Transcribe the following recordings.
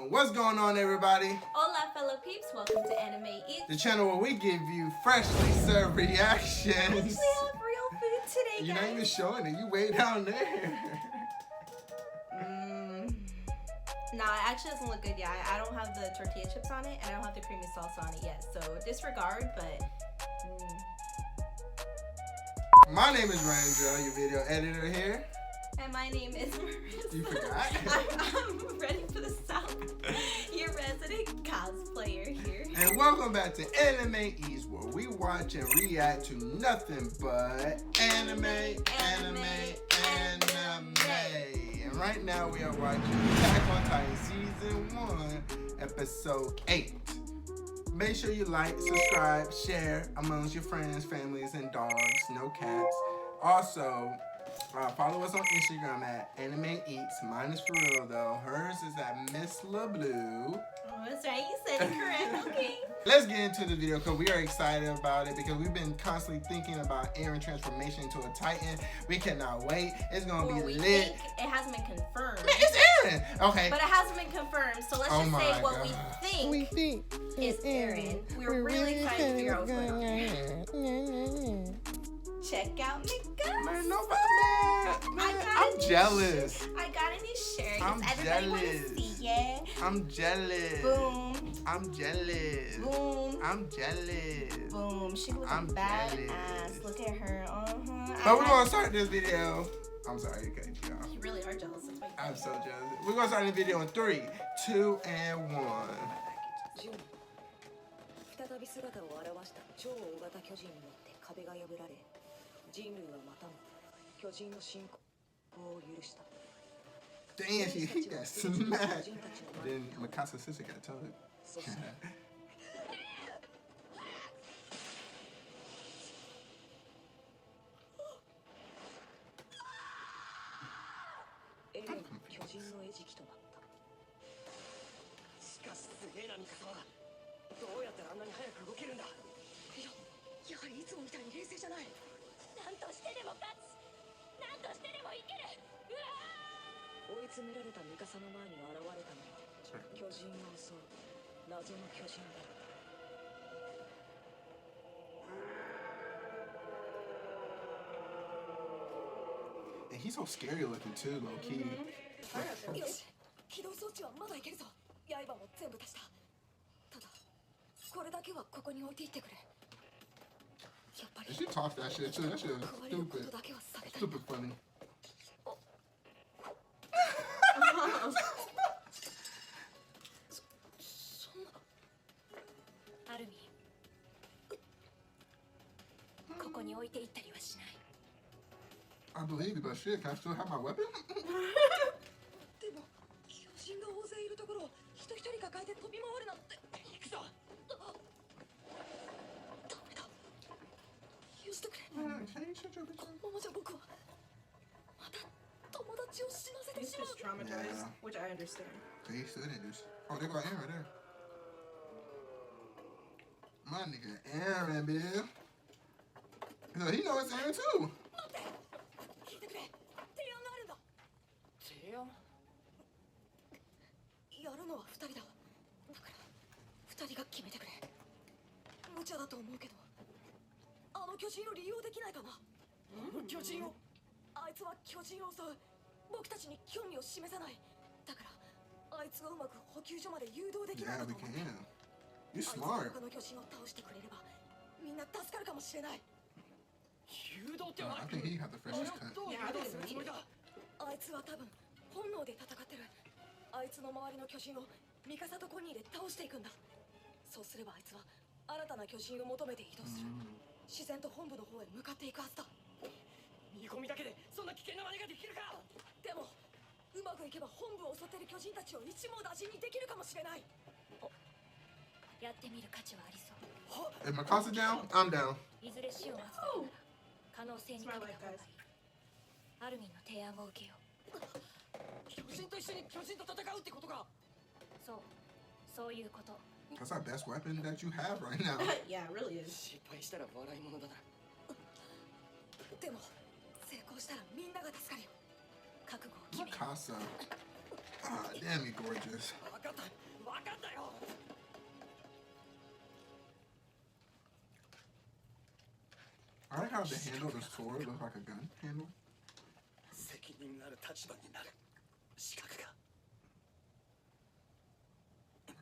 And what's going on, everybody? Hola, fellow peeps. Welcome to Anime Eats, the channel where we give you freshly served reactions. We actually have real food today, guys. You're not even showing it. You way down there. Nah, it actually doesn't look good yet. I don't have the tortilla chips on it, and I don't have the creamy salsa on it yet. So disregard, but... My name is Ryan, your video editor here. And my name is Marissa. You forgot? I'm ready for the South. Your resident cosplayer here. And welcome back to Anime Eats, where we watch and react to nothing but anime. And right now we are watching Attack on Titan Season 1, Episode 8. Make sure you like, subscribe, share amongst your friends, families, and dogs. No cats. Also, follow us on Instagram at Anime Eats. Mine is for real though. Hers is at Miss LaBlue. Oh, that's right. You said it correct. Okay. Let's get into the video because we are excited about it because we've been constantly thinking about Aaron transformation into a Titan. We cannot wait. It's gonna be lit. Think it hasn't been confirmed. Man, it's Aaron. Okay. But it hasn't been confirmed, so let's just say what we think is Aaron. We're really excited to figure out what's going on. Check out my guts. Man, I'm jealous. I got a new shirt. I'm Everybody want to jealous. see it. I'm jealous. Boom. I'm jealous. Boom. I'm jealous. Boom. She looks I'm badass. jealous. Look at her. But we're gonna start this video. I'm sorry, okay, y'all. You really are jealous of me. I'm so jealous. We're gonna start the video in 3, 2, and 1. 再び姿を現した超大型巨人によって壁が破られ、人類はまたも巨人の侵攻を許した。 Damn, he got smacked. Then Mikasa's sister got told. そしてエレンは巨人の餌食となった。しかしすげえなミカサは。どうやったらあんなに早く動けるんだ。やはりいつもみたいに冷静じゃない。なんとしてでも勝つ。なんとしてでもいける。うわ追い詰められたミカサの前に現れたのは巨人を襲う謎の巨人だった。 And he's so scary looking too, low key. よし、起動装置はまだいけるぞ。刃も全部足した。ただ、これだけはここに置いていってくれ。やっぱり And she talks that shit too. That shit is 壊れるこ stupid. とだけは避けたい。 Stupid funny. そんな。アルミン。ここに置いていったりはしない。 I believe it, but shit, can I still have my weapon? でも、巨人が大勢いるところを人一人抱えて飛び回るなんて。行くぞ。ダメだ。許してくれ。このままじゃ僕はまた友達を死なせて He's しまう。 just traumatized, which I understand. They still didn't do shit. Oh, they got Aaron right there. My nigga Aaron, bitch. He know it's Aaron too. 聞いてくれ。提案があるんだ。提案？やるのは2人だ。だから2人が決めてくれ。無茶だと思うけど、あの巨人を利用できないかな。巨人を？あいつは巨人を襲う。僕たちに興味を示さない。だからあいつがうまく補給所まで誘導できない Yeah, かと we 思って。 can. You あいつ smart. が他の巨人を倒してくれれば、みんな助かるかもしれない。 I think he had the freshest cut. Yeah, I don't need it. あいつは多分本能で戦ってる。あいつの周りの巨人をミカサとコニーで倒していくんだ。そうすればあいつは新たな巨人を求めて移動する。自然と本部の方へ向かっていくはずだ。見込みだけでそんな危険な真似ができるか。でもうまくいけば本部を襲ってる巨人たちを一網打尽にできるかもしれない。やってみる価値はありそう。 If Mikasa down, I'm down. いずれ死を待つだけなら可能性にかけた方がいい。アルミンの提案を受けよう。巨人と一緒に巨人と戦うってことか。そういうこと。 That's our best weapon that you have right now. Yeah, it really is. 失敗したら笑い物だな。でも成功したらみんなが助かるよ。覚悟を決め。 Mikasa. Ah, damn, you gorgeous. 分かった。I like how the handle of the sword looks like a gun handle.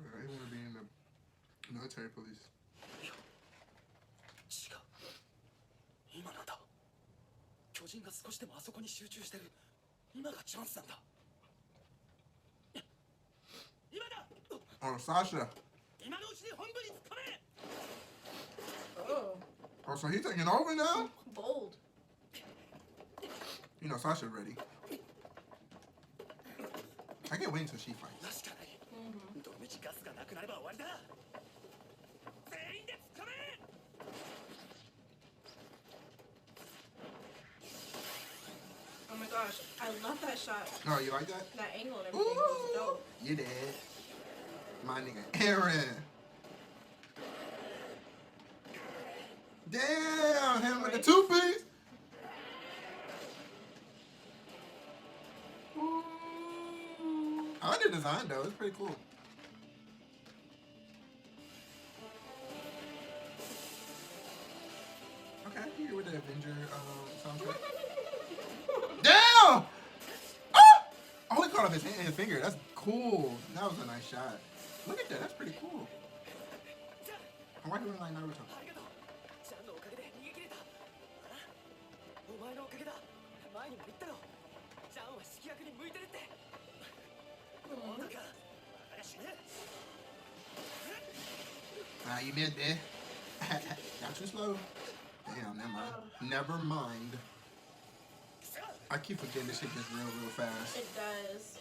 They want to be in the military police. 今なんだ。巨人が少しでもあそこに集中してる。今がチャンスなんだ。今だ。 Oh, Sasha. 今のうちに本部に突っ込め。 Oh, Oh, so he's taking over now? bold. You know, Sasha's ready. I can't wait until she fights. 確かに。どのみちガスがなくなれば終わりだ。全員で突っ込め。 Oh my gosh, I love that shot. Oh, you like that? That angle and everything was Ooh, dope. you did. My nigga Aaron. Damn, him with the two-piece. I like the design though, it's pretty cool. Okay, I can get with the Avenger soundtrack. Damn! Ah! Oh, he caught off his finger. That's cool. That was a nice shot. Look at that. That's pretty cool. Why do you like Naruto? ありがとう。ちゃんのおかげで逃げ切れた。お前のおかげだ。前にも言ったろ。ジャンは指揮役に向いてるって。そうだか。私ね。 Ah, you missed it. Got you slow. Damn, never mind. Never mind. I keep forgetting this shit gets real fast. It does.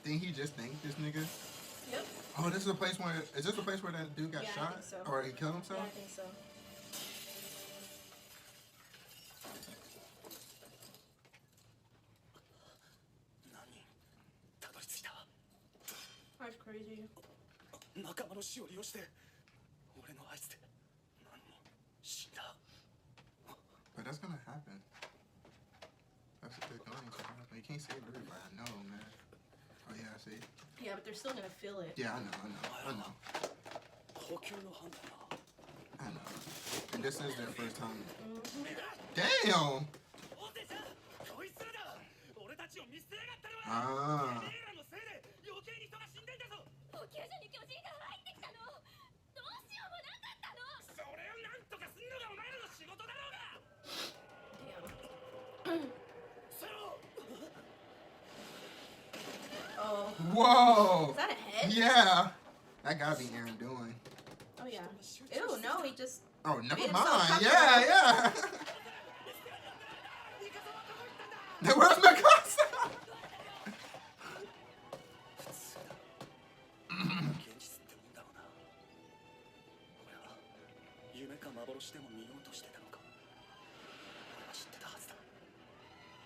Didn't he just thank this nigga? Yep. Oh, this is a place where, is this the place where that dude got Yeah, I shot? think so. Or he killed Yeah, himself? I think so. That's crazy. 仲間の死を利用して俺の合図で何人死んだ。 But that's gonna happen. That's going to happen. You can't save everybody. I know, man. Oh, yeah, I see. Yeah, but they're still gonna feel it. Yeah, I know. 補給の判断だ。 I know. And this is their first time. Damn! オセちゃん、こいつらだ。俺たちを見捨てやがったのは。 Ah. てめえらのせいで余計に人が死んでんだぞ。補給所に巨人が入ってきたの。どうしようもなかったの。それをなんとかすんのがお前らの仕事だろうが。 Damn. それを。 Oh. Whoa! Is that a head? Yeah! That gotta be Aaron doing. Oh yeah. Ew, no, he just. Oh, never Made mind. himself Yeah. Where's Mikasa? 現実ってもんだろうな。俺は夢か幻でも見ようとしてたのか。俺は知ってたはずだ。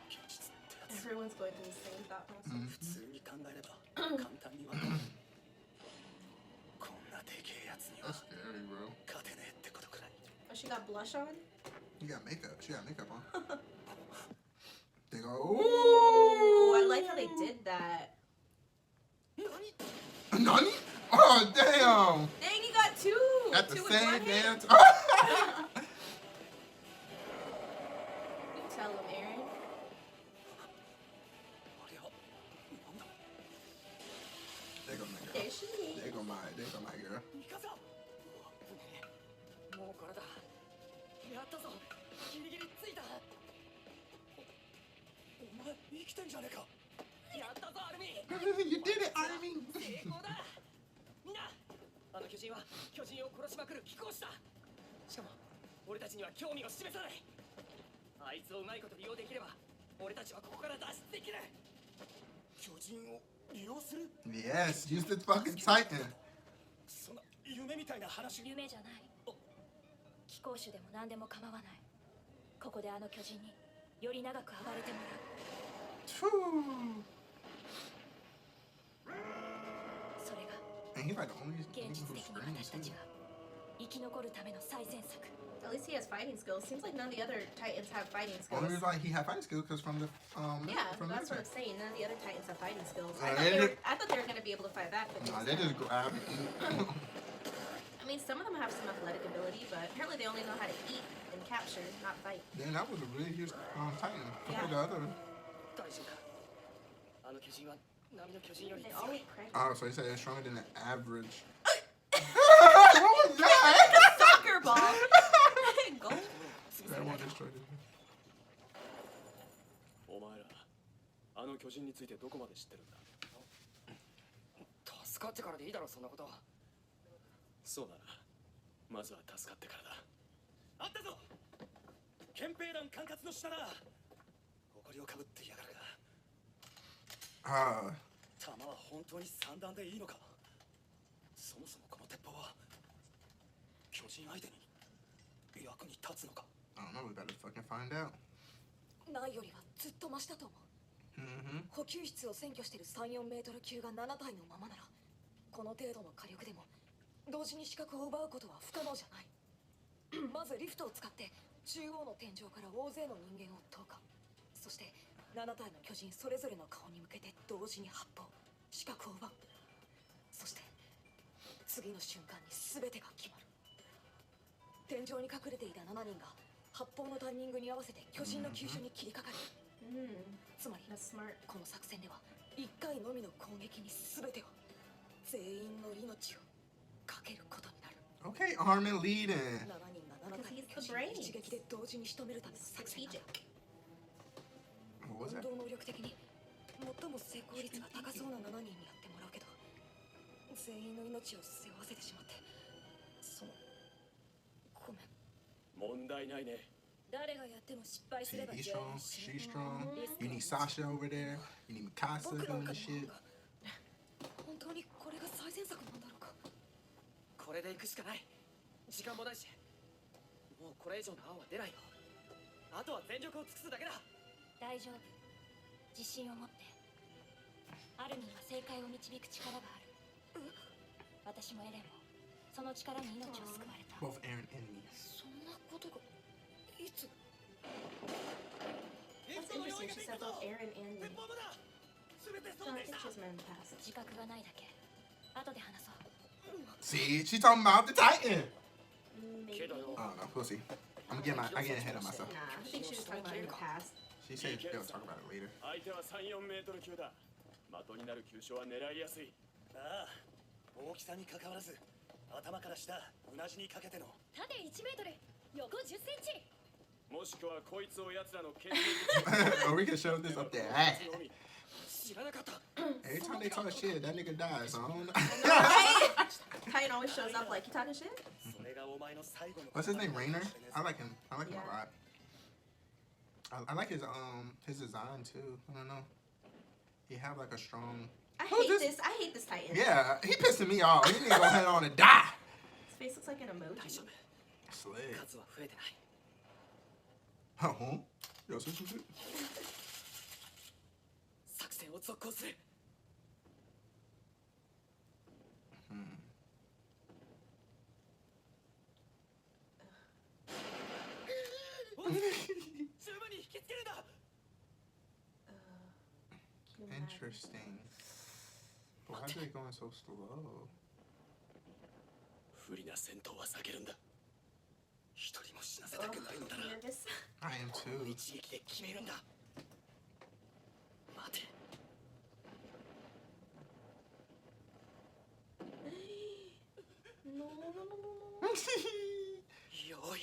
現実ってやつ。 Everyone's going through the same thought process. 普通に考えれば簡単にわかる。こんなでけえやつには That's scary, bro. 勝てねえってことくらい。 Oh, she got blush on? You got makeup. She got makeup on. They go, Ooh, I ooh. like how they did that. Nani? Oh, damn. Dang, he got two. At the Two in same one hit. damn time. You tell him, Aaron. あれはなんだ。 There go my girl. There she is. There go my girl. ミカサ。もうこれだ。やったぞ。ギリギリついた。お前生きてんじゃねえか。やったぞアルミン。 You did it, Armin. 成功だ。みんな、あの巨人は巨人を殺しまくる貴公子だ。しかも俺たちには興味を示さない。あいつをうまいこと利用できれば俺たちはここから脱出できる。巨人を利用する。 Yes, use the fucking Titan. そんな夢みたいな話。夢じゃない。貴公子でも何でも構わない。ここであの巨人により長く暴れてもらう。 Phew. それが And he's like the only 現 nigga 実 who's 的に screaming 私たち too. が生き残るための最善策。 At least he has fighting skills. Seems like none of the other Titans have fighting skills. Only reason why he had fighting skills because from the Yeah, from that's what the I'm saying. None of the other Titans have fighting skills. they just- I thought they were gonna be able to fight back, but Nah, they just grab it. I mean, some of them have some athletic ability, but apparently they only know how to eat and capture, not fight. Then that was a really huge Titan compared to the other. 大丈夫かあの巨人は波の巨人より They 強 all い look pregnant. Oh, so he said it's stronger than the average. What was that? Soccer ball. Go. That one destroyed it. お前らあの巨人についてどこまで知ってるんだ。助かってからでいいだろそんなことはそうだな。まずは助かってからだ。あったぞ。憲兵団管轄の下だ。誇りをかぶってやがるが。 Ah, 弾は本当に散弾でいいのか。そもそもこの鉄砲は巨人相手に役に立つのか。 I don't know. We better fucking find out. ないよりはずっとマシだと思う。 Mm-hmm. 補給室を占拠している3、4メートル級が7体のままなら、この程度の火力でも同時に視覚を奪うことは不可能じゃない。まずリフトを使って中央の天井から大勢の人間を投下。そして7体の巨人それぞれの顔に向けて同時に発砲、視覚を奪う。そして次の瞬間に全てが決まる。天井に隠れていた7人が発砲のタイミングに合わせて巨人の急所に切りかかる。つまり That's smart. この作戦では1回のみの攻撃に全てを全員の命をかけることになる。 Okay, Armin leading. 7人が7体の巨人を一撃で同時に仕留めるための作戦だ。 What was 運 that? 動能力的に最も成功率が高そうな7人にやってもらうけど、全員の命を背負わせてしまって、ごめん。問題ないね。誰がやっても失敗す See, れば he's 全 strong. 員死ぬ。 She's strong. You need Sasha over there. You need Mikasa 僕なん doing か the の shit. 方が本当にこれが最善策なんだろうか。これで行くしかない時間もないしもうこれ以上の案は出ないよあとは全力を尽くすだけだ大丈夫。自信を持って。アルミンは正解を導く力がある。私もエレンもその力に命を救われた。 Both Aaron and me. そんなことがいつ？ That's interesting. She said both Aaron and me. 鉄砲だ。すべて No, そう I でし think た。 she's meant past. 自覚がないだけ。後で話そう。 See, she's talking about the Titan. Maybe. けどよ I don't know. We'll see. I'm getting ahead of myself. Nah, I think she was talking about in the past. She said they'll talk about it later. 相手は3、4メートル級だ。的になる急所は狙いやすい。ああ、大きさに関わらず、頭から下、うなじにかけての。縦1メートル、横10センチ。もしくはこいつを奴らの剣 Or we can shove this up their ass. 知らなかった Every time they talk shit, that nigga dies. So I don't know. Titan always shows up like, you talking shit? それがお前の最後の What's his name? Rainer? I like him. I like him a lot. I like his design too. I don't know. He have like a strong. I Who's hate this? this. I hate this Titan. Yeah, he pissing me off. He need to go ahead on and die. His face looks like an 大 emoji. 丈夫 Slid. 数は増えてない Huh? Yo, say some shit. 作戦を続行する 十分に引きつけるんだ Can you imagine? Interesting. Why are they going so slow? 不利な戦闘は避けるんだ。一人も死なせたくないのだな。 Nervous. I am too. 一撃で決めるんだ待て No, no, no, no, no. よい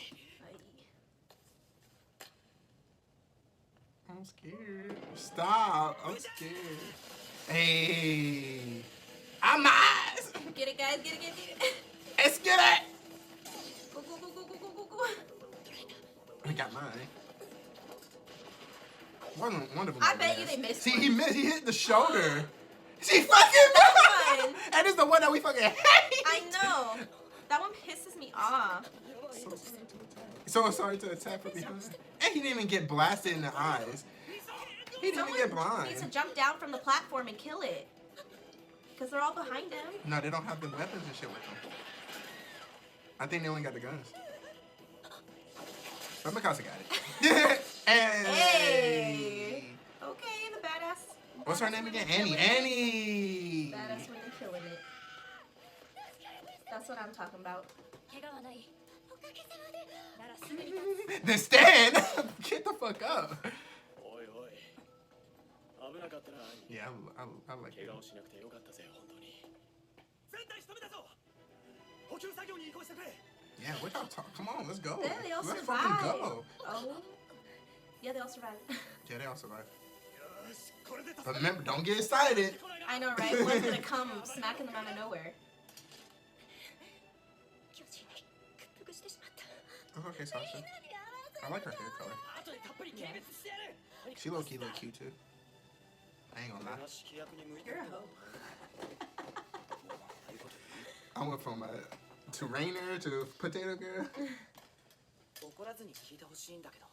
I'm scared. Stop. I'm scared. Hey. I'm nice. Get it, guys. Get it, get it, get it. Let's get it. Go, go, go, go, go, go, go, go. I got mine. One of them. I bet you they missed See, one. he missed. He hit the shoulder. She fucking missed one. And it's the one that we fucking hate. I know. That one pisses me off. So sorry to attack from behind. And he didn't even get blasted in the eyes. He didn't even get Someone needs to blind. jump down from the platform and kill it. Because they're all behind him. No, they don't have the weapons and shit with them. I think they only got the guns. But Mikasa got it. Hey! Okay, the badass. What's her name again? Annie. Annie! Badass women killing it. That's what I'm talking about. 怪我はないおかげさまでならすぐに立つ Then stand! Get the fuck up. おいおい危なかったな。 Yeah, I like 怪 it. 我をしなくてよかったぜ本当に。全体仕留めたぞ。補給作業に移行してくれ。 Yeah, what y'all talk? Come on, let's go. Yeah, they all Let's survived. fucking go. Oh. Yeah, they all survived. Yeah, they all survived. よしこれで助 But かる。 remember, don't get excited. I know, right? One's gonna come smacking them out of nowhere. 巨人に屈服してしまった That's okay, Sasha. I like her hair color. 後でたっぷり軽蔑してやる。 She low key look cute too. I ain't gonna 俺 lie. が指揮役に向いて You're る a の hoe. ああいうこと言う I went from to Rainer to Potato Girl. 怒らずに聞いてほしいんだけど、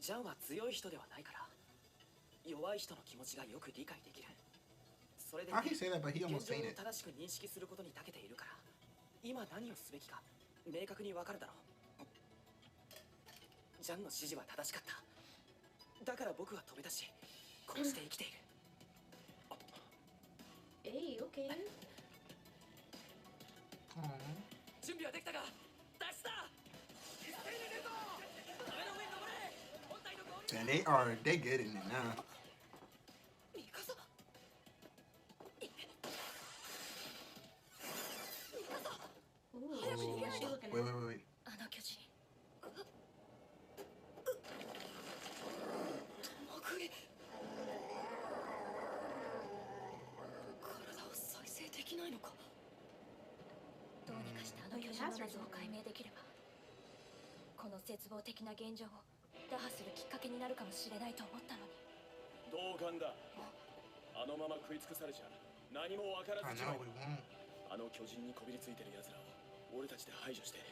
ジャンは強い人ではないから弱い人の気持ちがよく理解できる。それで How he say that, but he 現 almost 状を fainted. 正しく認識することに長けているから今何をすべきか明確にわかるだろう。ジャンの指示は正しかった。だから僕は飛び出しこうして生きている。 Hey, okay. 準備はできたか。出した一斉に出るぞ。壁の上に登れ。本体の合流 And they good in it now. ミカサ。Ooh, what's she looking Wait, at? wait. あの巨人潜り体を再生できないのか。どうにかしてあの巨人の謎を解明できればこの絶望的な現状を打破するきっかけになるかもしれないと思ったのに同感だ。あのまま食い尽くされちゃ何も分から I ずじま know い。 we won't. あの巨人にこびりついてる奴らを俺たちで排除して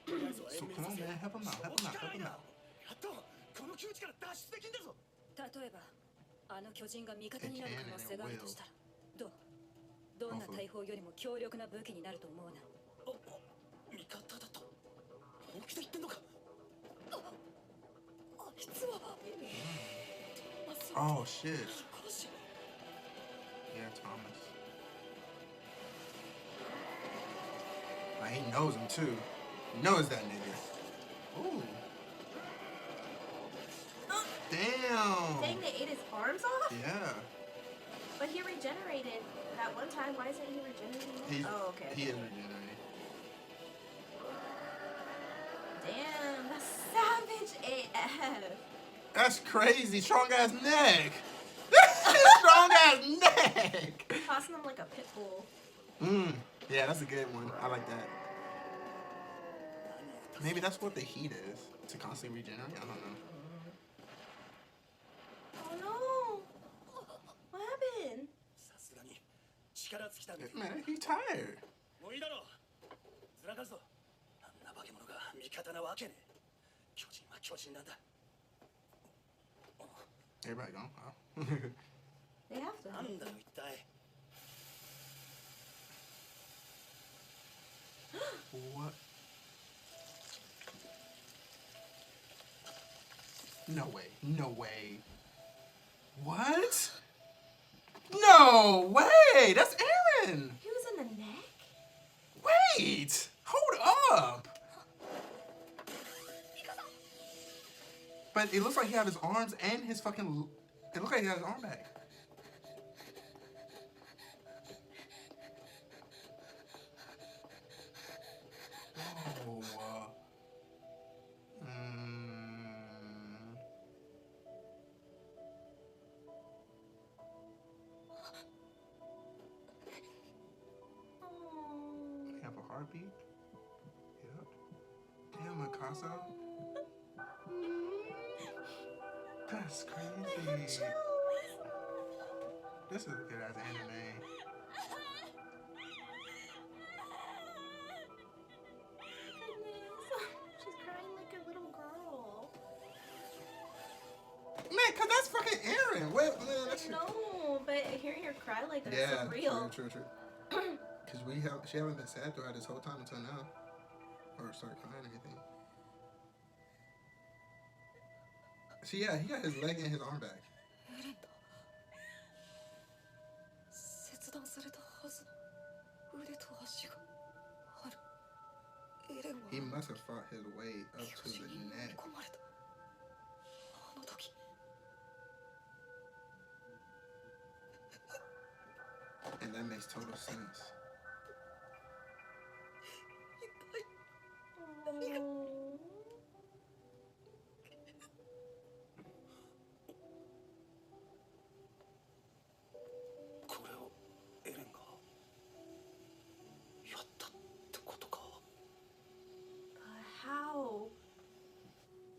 とりあえずは So 延 come 命 on, させ man. Help him out. Help him out. Help him out. やっとこの窮地から脱出できんだぞ。例えばあの巨人が味方になる可能性があるとしたらどんな大砲よりも強力な武器になると思うな。味方だと本気で言ってんのか。あいつは Oh shit. 殺し Yeah, Thomas. Like, he knows him too. He knows that nigga. Ooh. Damn. Dang, they ate his arms off? Yeah. But he regenerated that one time. Why isn't he regenerating? Oh, okay. He is regenerating. Damn, that's savage AF. That's crazy. Strong ass neck. Strong ass neck. Tossing him like a pit bull. Yeah, that's a good one. I like that. Maybe that's what the heat is. To constantly regenerate? I don't know. Oh no! What happened? さすがに力尽きたんだ。 Man, he's tired. もういいだろう。ずらかすぞ。あんな化け物が味方なわけねえ。巨人は巨人なんだ。 Everybody gone? Oh. They have to. なんだよ一体。 What? No way. No way. What? No way! That's Aaron! He was in the neck? Wait! Hold up! But it looks like he has his arms and his fucking... It looks like he has his arm back. Oh. They have a heartbeat? Yep. Damn, Mikasa. That's crazy. This is a good ass anime. She's crying like a little girl. Man, cause that's fucking Aaron. Wait, man, that's No, but hearing her cry like that is yeah, so real. True. Because she haven't been sad throughout this whole time until now. Or start crying or anything. See, yeah, he got his leg and his arm back. 切断されたはずの腕と足がある。エレンは He must have fought his way up 巨 to 人 the に飲み neck. 込まれた。あの時 And that makes total sense. 一体何が。これをエレンがやったってことか。 How?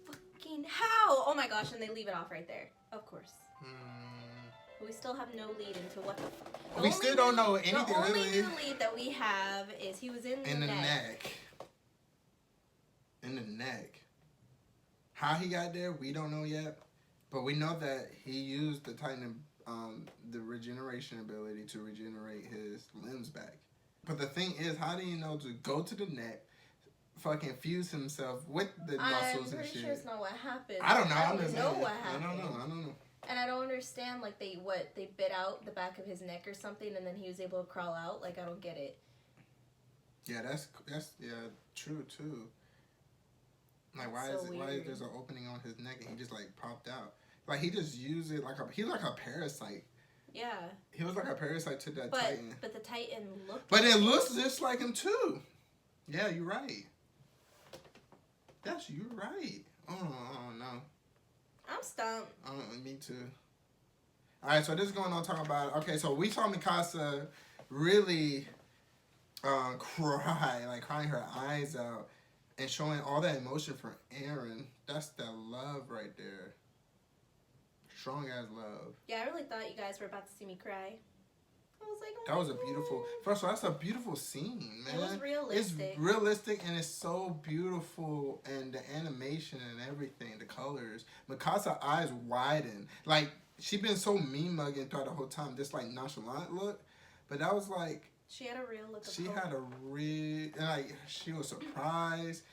Fucking how? Oh my gosh, and they leave it off right there. Of course. We still have no lead into what the fuck. We still don't know anything The only really. new lead that we have is he was in the neck. In the neck. How he got there, we don't know yet. But we know that he used the Titan, the regeneration ability to regenerate his limbs back. But the thing is, how do you know to go to the neck, fucking fuse himself with the muscles and shit? I'm pretty sure it's not what happened. I don't know. I don't know what happened. I don't know. And I don't understand, like, they bit out the back of his neck or something, and then he was able to crawl out. Like, I don't get it. Yeah, that's true too. Like, why So is weird. there's an opening on his neck and he just like popped out? Like, he just used it he's like a parasite. Yeah. He was like a parasite to that But Titan. the Titan looked. But it looks just like him too. Yeah, you're right. You're right. Oh no. I'm stumped. Me too. Alright, so this is going on talking about, okay, so we saw Mikasa really cry, like crying her eyes out and showing all that emotion for Eren. That's that love right there. Strong as love. Yeah, I really thought you guys were about to see me cry. I was like, oh That was a my beautiful, God. first of all, that's a beautiful scene, man. It was realistic. It's realistic and it's so beautiful, and the animation and everything, the colors. Mikasa's eyes widen. Like, she been so mean mugging throughout the whole time, this like nonchalant look. But that was like, She had a real look of she hope. had a real, like, she was surprised.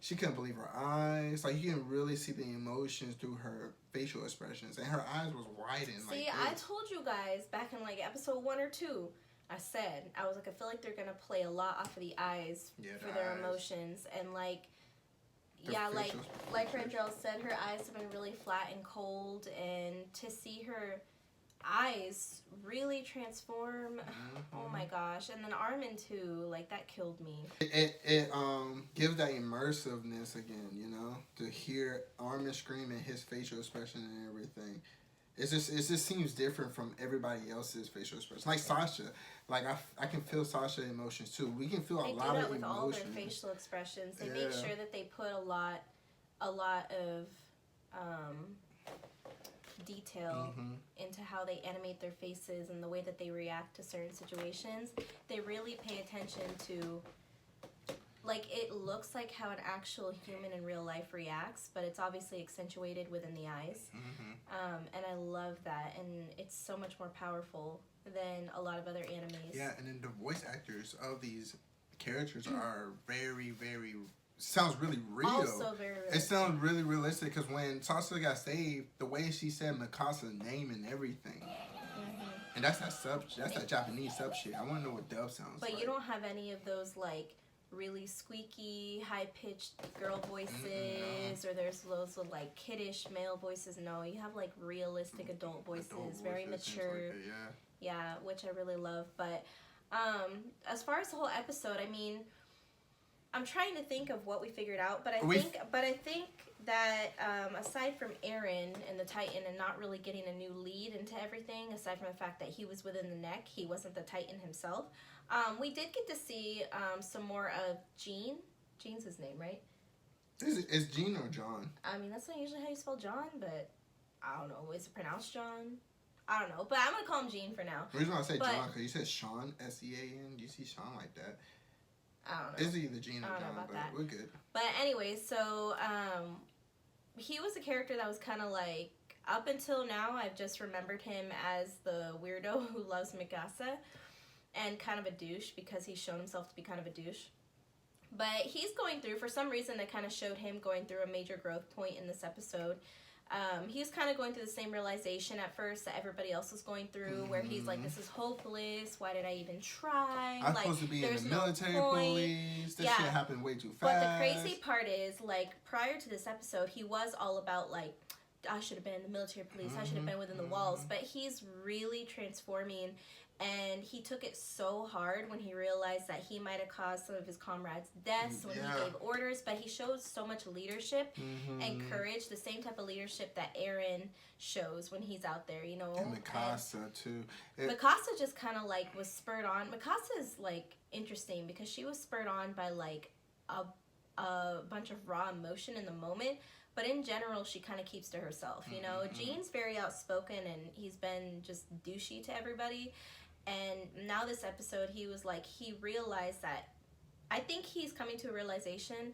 She couldn't believe her eyes. Like, you can really see the emotions through her facial expressions. And her eyes was widened. See, like I this. told you guys back in like episode 1 or 2, I was like, I feel like they're gonna play a lot off of the eyes for the their eyes. emotions, and like, The yeah, facial like Rangel said, her eyes have been really flat and cold, and to see her eyes really transform, oh my gosh. And then Armin too, like, that killed me. It gives that immersiveness again, you know, to hear Armin scream and his facial expression and everything. It just seems different from everybody else's facial expression. Like Sasha, like I can feel Sasha's emotions too. We can feel a They lot do that of with all their emotion. facial expressions. They make Yeah. sure that they put a lot of detail into how they animate their faces and the way that they react to certain situations. They really pay attention to, like, it looks like how an actual human in real life reacts, but it's obviously accentuated within the eyes. And I love that, and it's so much more powerful than a lot of other animes. Yeah, and then the voice actors of these characters are very, very, sounds really real. Also very realistic. It sounds really realistic because when Sasha got saved, the way she said Mikasa's name and everything. And that's that Japanese sub shit. I want to know what dub sounds like. But you don't have any of those, like, really squeaky, high-pitched girl voices, or there's those, like, kiddish male voices. No, you have, like, realistic adult voices, very mature. Like that, yeah. Yeah, which I really love. But as far as the whole episode, I mean, I'm trying to think of what we figured out, but I think that aside from Eren and the Titan and not really getting a new lead into everything, aside from the fact that he was within the neck, he wasn't the Titan himself, we did get to see some more of Jean. Jean's his name, right? Is Jean or John? I mean, that's not usually how you spell John, but I don't know. Is it pronounced John? I don't know, but I'm going to call him Jean for now. The reason why I say John, because you said Sean, S-E-A-N. You see Sean like that. I don't know. It's either Jean or I don't know John, about but that. we're good. But anyway, so he was a character that was kind of like, up until now, I've just remembered him as the weirdo who loves Mikasa. and kind of a douche because he's shown himself to be kind of a douche. But he's going through, for some reason, they kind of showed him going through a major growth point in this episode. He's kind of going through the same realization at first that everybody else was going through, where he's like, this is hopeless. Why did I even try? I'm like, supposed to be in the no military point. police. This Yeah. shit happened way too fast. But the crazy part is, like, prior to this episode, he was all about, like, I should have been in the military police. I should have been within the walls. But he's really transforming, and he took it so hard when he realized that he might have caused some of his comrades' deaths when he gave orders. But he shows so much leadership and courage, the same type of leadership that Eren shows when he's out there, you know. And Mikasa, too. Mikasa just kind of, like, was spurred on. Mikasa is, like, interesting because she was spurred on by, like, a bunch of raw emotion in the moment. But in general, she kind of keeps to herself, you know. Gene's very outspoken, and he's been just douchey to everybody. And now this episode, he was like, he realized that, I think he's coming to a realization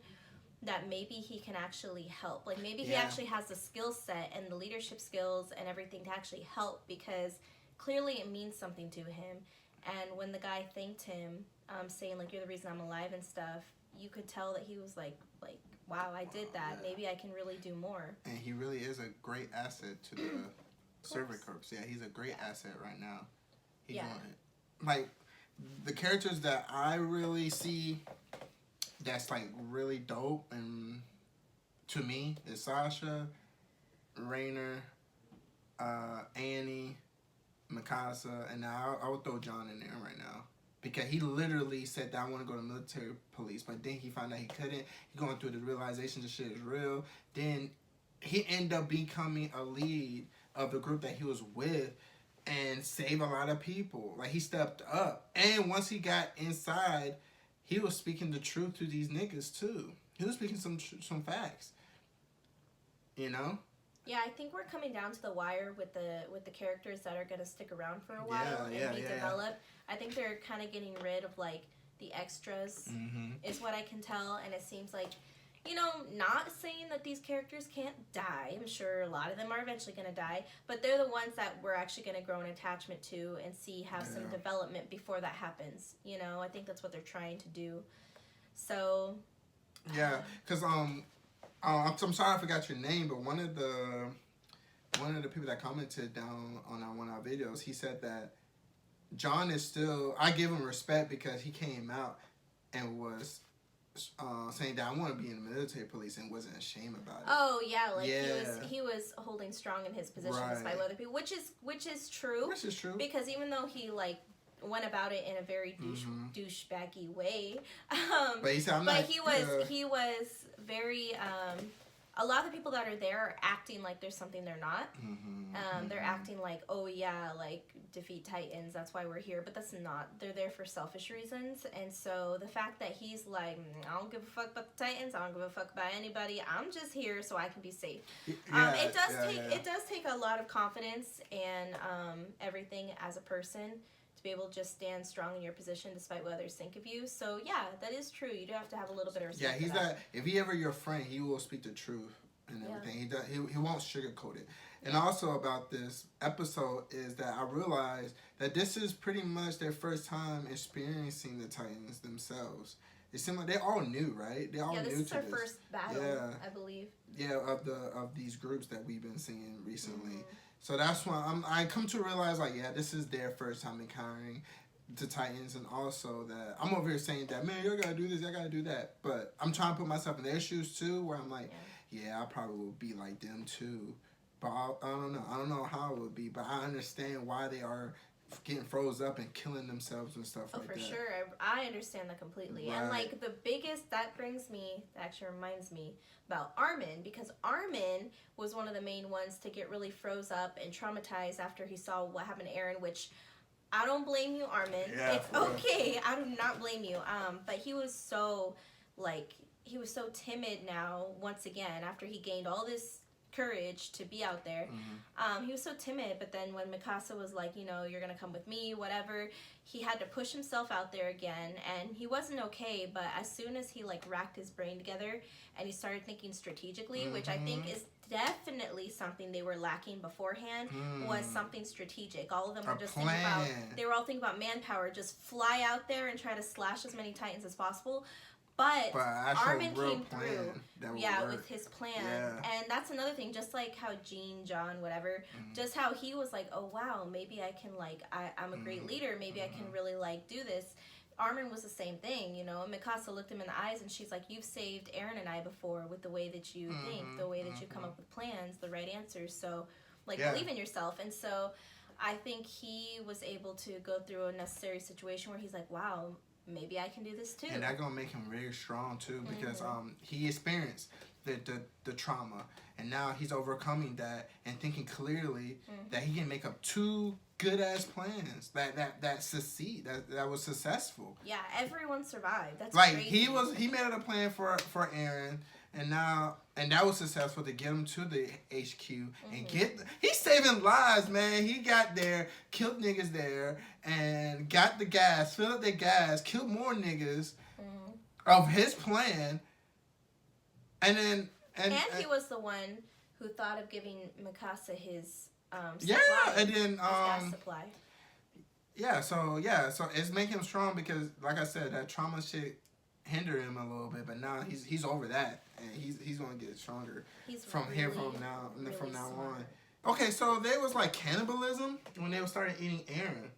that maybe he can actually help. Like, maybe he actually has the skill set and the leadership skills and everything to actually help, because clearly it means something to him. And when the guy thanked him, saying, like, you're the reason I'm alive and stuff, you could tell that he was like, wow, I did that. Maybe I can really do more. And he really is a great asset to the Servant Corps. Yeah, he's a great asset right now. He's like, the characters that I really see that's, like, really dope, and to me, is Sasha, Rainer, Annie, Mikasa, and now I would throw John in there right now. Because he literally said that I want to go to military police, but then he found out he couldn't. He going through the realization this shit is real. Then he ended up becoming a lead of the group that he was with and saved a lot of people. Like, he stepped up. And once he got inside, he was speaking the truth to these niggas too. He was speaking some facts. You know? Yeah, I think we're coming down to the wire with the characters that are going to stick around for a while and be developed. I think they're kind of getting rid of, like, the extras, is what I can tell. And it seems like, you know, not saying that these characters can't die. I'm sure a lot of them are eventually going to die. But they're the ones that we're actually going to grow an attachment to and see have some development before that happens. You know, I think that's what they're trying to do. So... Yeah, because, I'm sorry I forgot your name, but one of the people that commented down on one of our videos, he said that John is still, I give him respect because he came out and was saying that I want to be in the military police and wasn't ashamed about it. Oh yeah, like he was holding strong in his position despite other people, which is true. Which is true. Because even though he, like, went about it in a very douchebaggy way, but he said, he was very a lot of the people that are there are acting like there's something they're not. They're acting like, oh yeah, like, defeat Titans, that's why we're here. But that's not. They're there for selfish reasons. And so the fact that he's like, I don't give a fuck about the Titans, I don't give a fuck about anybody, I'm just here so I can be safe. It does take a lot of confidence and everything as a person to be able to just stand strong in your position despite what others think of you. So yeah, that is true. You do have to have a little bit of respect. Yeah, he's not. If he ever your friend, he will speak the truth and everything. He won't sugarcoat it. And also about this episode is that I realized that this is pretty much their first time experiencing the Titans themselves. It seemed like they all knew, right? They all knew to this. This is their first battle, I believe. Yeah, of these groups that we've been seeing recently. So that's why I come to realize, like, yeah, this is their first time encountering the Titans, and also that I'm over here saying that, man, you gotta do this, I gotta do that. But I'm trying to put myself in their shoes too, where I'm like, yeah, I probably will be like them too. But I don't know. I don't know how it would be, but I understand why they are getting froze up and killing themselves and stuff like that. Oh, for sure. I understand that completely. Right. And, like, the biggest, that actually reminds me about Armin, because Armin was one of the main ones to get really froze up and traumatized after he saw what happened to Eren, which I don't blame you, Armin. Yeah, it's okay. I do not blame you. But he was so, like, he was so timid now, once again, after he gained all this courage to be out there. He was so timid, but then when Mikasa was like, you know, you're gonna come with me, whatever, he had to push himself out there again, and he wasn't but as soon as he, like, racked his brain together and he started thinking strategically, which I think definitely something they were lacking beforehand was something strategic. All of them were just plan. thinking about, they were all thinking about manpower, just fly out there and try to slash as many Titans as possible. But Armin came through, with his plan. Yeah. And that's another thing, just like how John, whatever, just how he was like, oh wow, maybe I can like, I'm a great leader, maybe I can really like do this. Armin was the same thing, you know. Mikasa looked him in the eyes and she's like, you've saved Eren and I before with the way that you think, the way that you come up with plans, the right answers. So, like, believe in yourself. And so I think he was able to go through a necessary situation where he's like, wow, maybe I can do this too. And that's gonna make him very strong too, because he experienced the trauma, and now he's overcoming that and thinking clearly that he can make up 2 good ass plans that succeed, that was successful. Yeah, everyone survived. That's like crazy. he made a plan for Eren, and that was successful to get him to the HQ and he's saving lives, man. He got there, killed niggas there, and got the gas, filled up their gas, killed more niggas of his plan, and then he was the one who thought of giving Mikasa his supply, and then his gas supply. So it's making him strong because, like I said, that trauma shit hindered him a little bit, but now he's over that, and he's gonna get stronger from now on. Okay, so there was like cannibalism when they started eating Eren.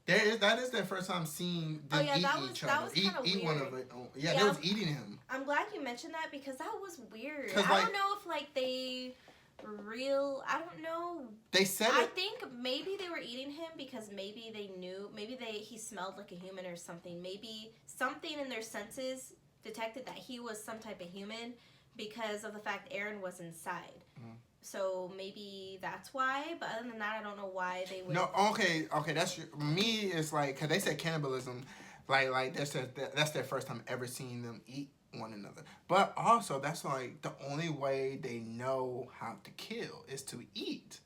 That is their first time seeing them eat each other. Eat one of it. Yeah, they was eating him. I'm glad you mentioned that because that was weird. I don't know if like they I don't know. They said I think maybe they were eating him because maybe they knew, he smelled like a human or something. Maybe something in their senses detected that he was some type of human because of the fact Eren was inside. So maybe that's why, but other than that, I don't know why they would. No, okay, that's me. It's like, cause they said cannibalism, like that's their first time ever seeing them eat one another. But also, that's like the only way they know how to kill is to eat.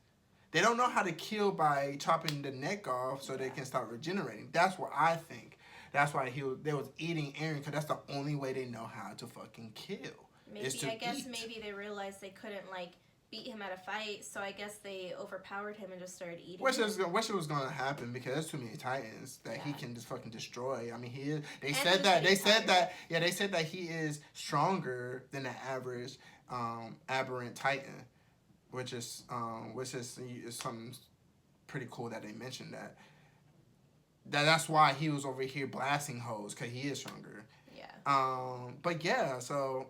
They don't know how to kill by chopping the neck off so they can start regenerating. That's what I think. That's why they was eating Eren, because that's the only way they know how to fucking kill. Maybe I guess maybe they realized they couldn't like beat him at a fight, so I guess they overpowered him and just started eating. Which was going to happen because there's too many Titans that he can just fucking destroy. I mean, he is. They said that he is stronger than the average aberrant Titan, which is something pretty cool that they mentioned that. That's why he was over here blasting hoes, because he is stronger. Yeah. But yeah, so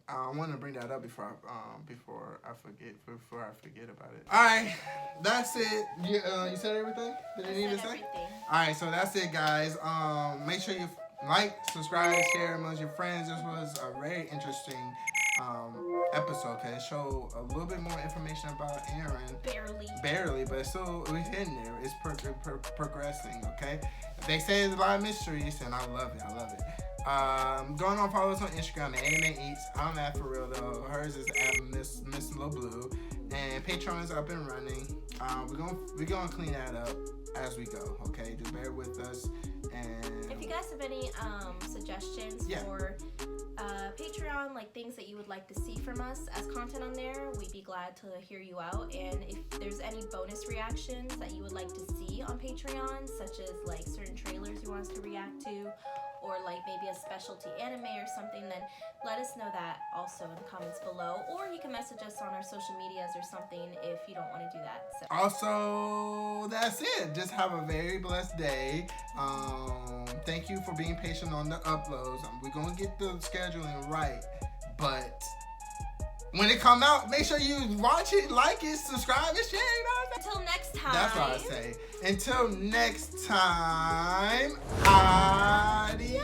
I want to bring that up before I forget about it. All right, that's it. You said everything that you need to say. Everything. All right, so that's it, guys. Make sure you like, subscribe, share amongst your friends. This was a very interesting episode because it showed a little bit more information about Eren. Barely, but still we're getting there. It's progressing. Okay, they say there's a lot of mysteries, and I love it. Going on, follow us on Instagram at Anime Eats. I'm at For Real though. Hers is at Miss Lil Blue, and Patreon is up and running. We're gonna clean that up as we go. Okay, just bear with us. And if you guys have any suggestions for Patreon, like things that you would like to see from us as content on there, we'd be glad to hear you out. And if there's any bonus reactions that you would like to see on Patreon, such as like certain trailers you want us to react to, or like maybe a specialty anime or something, then let us know that also in the comments below. Or you can message us on our social medias or something if you don't want to do that. So. Also, that's it. Just have a very blessed day. Thank you for being patient on the uploads. We're going to get the scheduling right. But when it come out, make sure you watch it, like it, subscribe, and share. You know? Until next time. That's what I say. Until next time, adios.